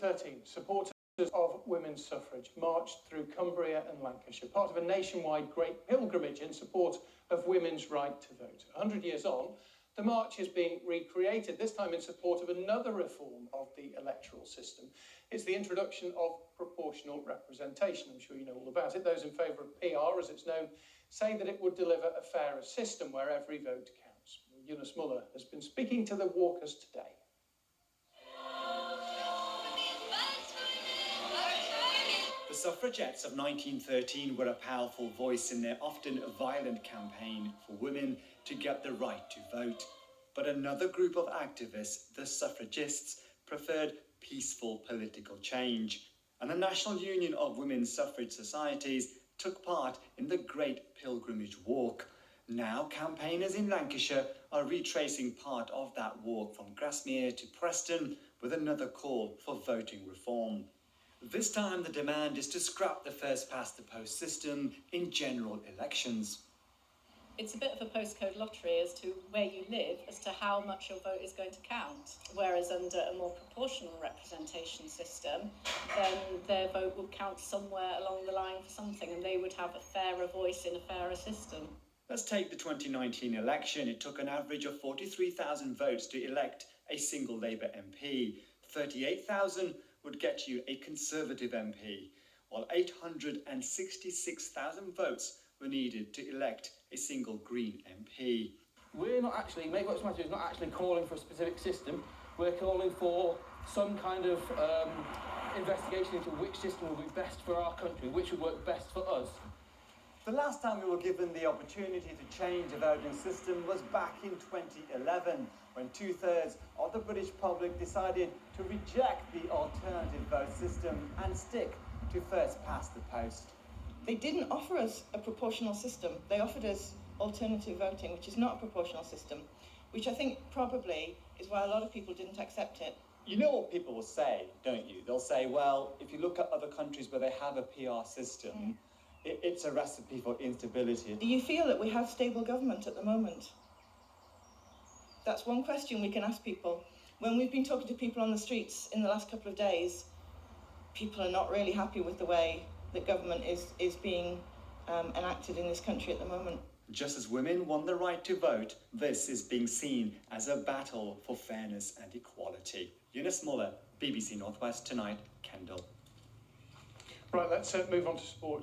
1913, supporters of women's suffrage marched through Cumbria and Lancashire, part of a nationwide great pilgrimage in support of women's right to vote. 100 years on, the march is being recreated, this time in support of another reform of the electoral system. It's the introduction of proportional representation. I'm sure you know all about it. Those in favour of PR, as it's known, say that it would deliver a fairer system where every vote counts. Eunice Muller has been speaking to the walkers today. The suffragettes of 1913 were a powerful voice in their often violent campaign for women to get the right to vote. But another group of activists, the suffragists, preferred peaceful political change. And the National Union of Women's Suffrage Societies took part in the Great Pilgrimage Walk. Now campaigners in Lancashire are retracing part of that walk from Grasmere to Preston with another call for voting reform. This time the demand is to scrap the first-past-the-post system in general elections. It's a bit of a postcode lottery as to where you live, as to how much your vote is going to count. Whereas under a more proportional representation system, then their vote would count somewhere along the line for something, and they would have a fairer voice in a fairer system. Let's take the 2019 election. It took an average of 43,000 votes to elect a single Labour MP. 38,000 would get you a Conservative MP, while 866,000 votes were needed to elect a single Green MP. We're not actually, Make Votes Matter is not actually calling for a specific system. We're calling for some kind of investigation into which system will be best for our country, which would work best for us. The last time we were given the opportunity to change a voting system was back in 2011, when 2/3 of the British public decided to reject the alternative vote system and stick to first-past-the-post. They didn't offer us a proportional system. They offered us alternative voting, which is not a proportional system, which I think probably is why a lot of people didn't accept it. You know what people will say, don't you? They'll say, well, if you look at other countries where they have a PR system, it's a recipe for instability. Do you feel that we have stable government at the moment? That's one question we can ask people. When we've been talking to people on the streets in the last couple of days, people are not really happy with the way that government is being enacted in this country at the moment. Just as women won the right to vote, this is being seen as a battle for fairness and equality. Eunice Muller, BBC North West Tonight, Kendal. Right, let's move on to sport.